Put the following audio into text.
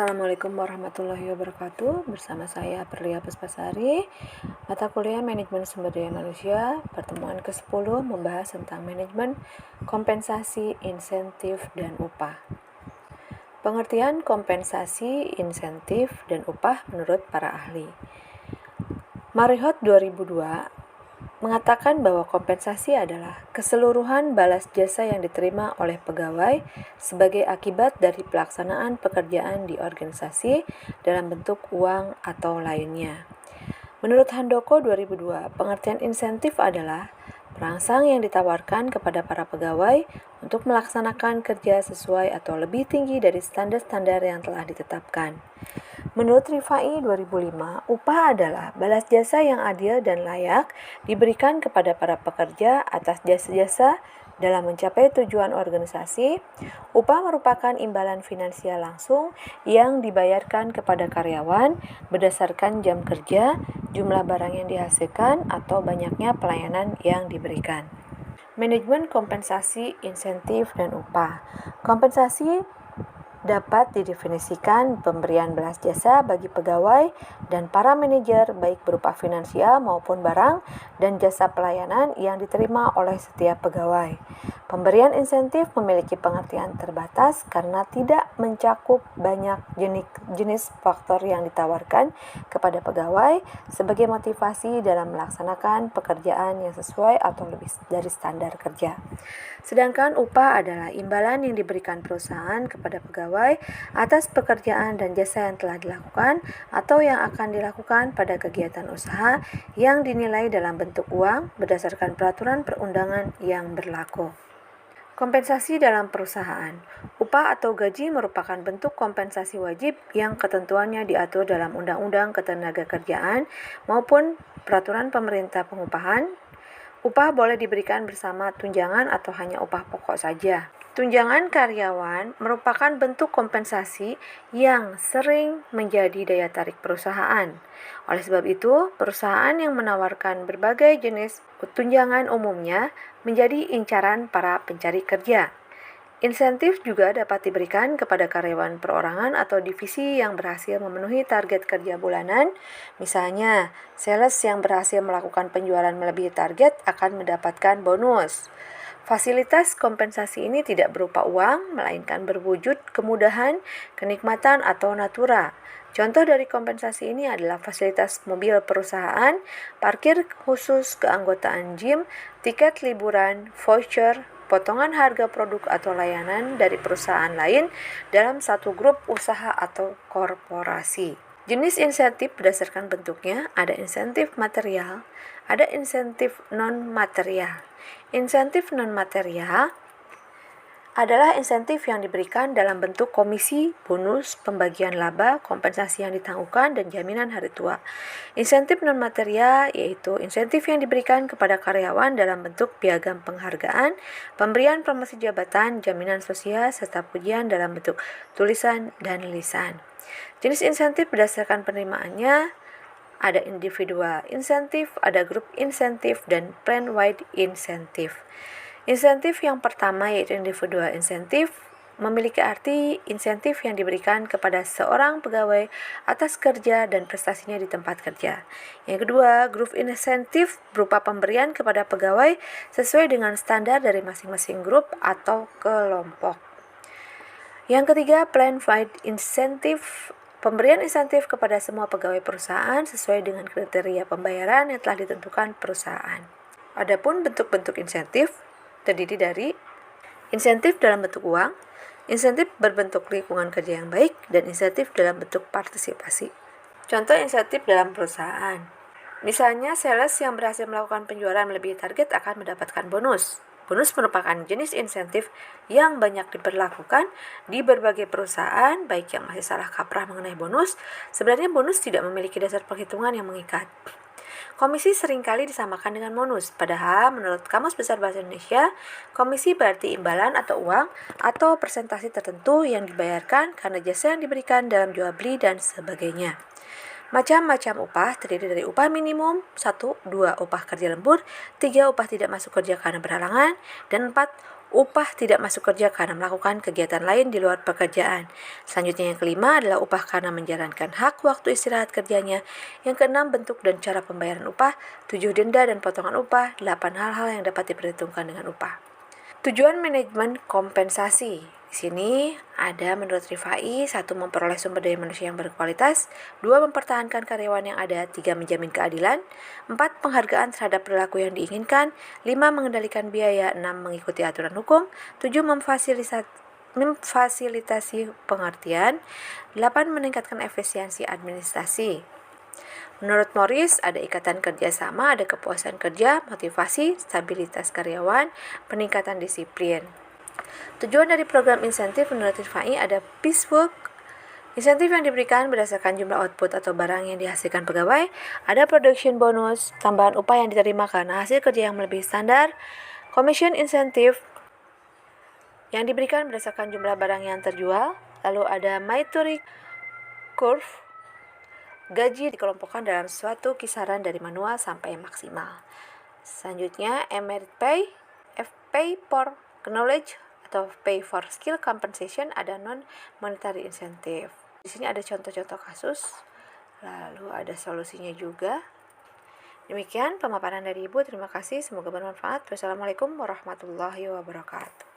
Assalamualaikum warahmatullahi wabarakatuh. Bersama saya Perlia Puspasari, mata kuliah Manajemen Sumber Daya Manusia. Pertemuan ke-10 membahas tentang manajemen kompensasi, insentif, dan upah. Pengertian kompensasi, insentif, dan upah menurut para ahli. Marriott 2002 mengatakan bahwa kompensasi adalah keseluruhan balas jasa yang diterima oleh pegawai sebagai akibat dari pelaksanaan pekerjaan di organisasi dalam bentuk uang atau lainnya. Menurut Handoko 2002, pengertian insentif adalah perangsang yang ditawarkan kepada para pegawai untuk melaksanakan kerja sesuai atau lebih tinggi dari standar-standar yang telah ditetapkan. Menurut Rifai 2005, upah adalah balas jasa yang adil dan layak diberikan kepada para pekerja atas jasa-jasa dalam mencapai tujuan organisasi. Upah merupakan imbalan finansial langsung yang dibayarkan kepada karyawan berdasarkan jam kerja, jumlah barang yang dihasilkan, atau banyaknya pelayanan yang diberikan. Manajemen kompensasi, insentif, dan upah. Kompensasi dapat didefinisikan pemberian balas jasa bagi pegawai dan para manajer baik berupa finansial maupun barang dan jasa pelayanan yang diterima oleh setiap pegawai. Pemberian insentif memiliki pengertian terbatas karena tidak mencakup banyak jenis faktor yang ditawarkan kepada pegawai sebagai motivasi dalam melaksanakan pekerjaan yang sesuai atau lebih dari standar kerja. Sedangkan upah adalah imbalan yang diberikan perusahaan kepada pegawai atas pekerjaan dan jasa yang telah dilakukan atau yang akan dilakukan pada kegiatan usaha yang dinilai dalam bentuk uang berdasarkan peraturan perundangan yang berlaku. Kompensasi dalam perusahaan. Upah atau gaji merupakan bentuk kompensasi wajib yang ketentuannya diatur dalam Undang-Undang Ketenagakerjaan maupun peraturan pemerintah pengupahan. Upah boleh diberikan bersama tunjangan atau hanya upah pokok saja. Tunjangan karyawan merupakan bentuk kompensasi yang sering menjadi daya tarik perusahaan. Oleh sebab itu, perusahaan yang menawarkan berbagai jenis tunjangan umumnya menjadi incaran para pencari kerja. Insentif juga dapat diberikan kepada karyawan perorangan atau divisi yang berhasil memenuhi target kerja bulanan. Misalnya, sales yang berhasil melakukan penjualan melebihi target akan mendapatkan bonus. Fasilitas kompensasi ini tidak berupa uang, melainkan berwujud kemudahan, kenikmatan, atau natura. Contoh dari kompensasi ini adalah fasilitas mobil perusahaan, parkir khusus keanggotaan gym, tiket liburan, voucher, potongan harga produk atau layanan dari perusahaan lain dalam satu grup usaha atau korporasi. Jenis insentif berdasarkan bentuknya ada insentif material, ada insentif non-material. Insentif non-material adalah insentif yang diberikan dalam bentuk komisi, bonus, pembagian laba, kompensasi yang ditangguhkan, dan jaminan hari tua. Insentif non-material yaitu insentif yang diberikan kepada karyawan dalam bentuk piagam penghargaan, pemberian promosi jabatan, jaminan sosial, serta pujian dalam bentuk tulisan dan lisan. Jenis insentif berdasarkan penerimaannya ada individual insentif, ada grup insentif, dan plan-wide insentif. Insentif yang pertama yaitu individual insentif memiliki arti insentif yang diberikan kepada seorang pegawai atas kerja dan prestasinya di tempat kerja. Yang kedua, grup insentif berupa pemberian kepada pegawai sesuai dengan standar dari masing-masing grup atau kelompok. Yang ketiga, plan-wide insentif. Pemberian insentif kepada semua pegawai perusahaan sesuai dengan kriteria pembayaran yang telah ditentukan perusahaan. Adapun bentuk-bentuk insentif terdiri dari insentif dalam bentuk uang, insentif berbentuk lingkungan kerja yang baik, dan insentif dalam bentuk partisipasi. Contoh insentif dalam perusahaan. Misalnya, sales yang berhasil melakukan penjualan melebihi target akan mendapatkan bonus. Bonus merupakan jenis insentif yang banyak diberlakukan di berbagai perusahaan, baik yang masih salah kaprah mengenai bonus. Sebenarnya bonus tidak memiliki dasar perhitungan yang mengikat. Komisi seringkali disamakan dengan bonus, padahal menurut Kamus Besar Bahasa Indonesia, komisi berarti imbalan atau uang atau persentase tertentu yang dibayarkan karena jasa yang diberikan dalam jual beli dan sebagainya. Macam-macam upah terdiri dari upah minimum, 1, 2 upah kerja lembur, 3 upah tidak masuk kerja karena berhalangan, dan 4 upah tidak masuk kerja karena melakukan kegiatan lain di luar pekerjaan. Selanjutnya yang kelima adalah upah karena menjalankan hak waktu istirahat kerjanya. Yang keenam bentuk dan cara pembayaran upah, 7 denda dan potongan upah, 8 hal-hal yang dapat diperhitungkan dengan upah. Tujuan manajemen kompensasi. Di sini ada menurut Rifai, 1. Memperoleh sumber daya manusia yang berkualitas, 2. Mempertahankan karyawan yang ada, 3. Menjamin keadilan, 4. Penghargaan terhadap perilaku yang diinginkan, 5. Mengendalikan biaya, 6. Mengikuti aturan hukum, 7. Memfasilitasi pengertian, 8. Meningkatkan efisiensi administrasi. Menurut Morris, ada ikatan kerjasama, ada kepuasan kerja, motivasi, stabilitas karyawan, peningkatan disiplin. Tujuan dari program insentif menurut Rifai ada piecework. Insentif yang diberikan berdasarkan jumlah output atau barang yang dihasilkan pegawai, ada production bonus, tambahan upah yang diterima karena hasil kerja yang melebihi standar, commission insentif yang diberikan berdasarkan jumlah barang yang terjual, lalu ada Maituri curve. Gaji dikelompokkan dalam suatu kisaran dari manual sampai maksimal. Selanjutnya, merit pay, pay for knowledge atau pay for skill compensation, ada non-monetary incentive. Di sini ada contoh-contoh kasus, lalu ada solusinya juga. Demikian pemaparan dari Ibu, terima kasih, semoga bermanfaat. Wassalamualaikum warahmatullahi wabarakatuh.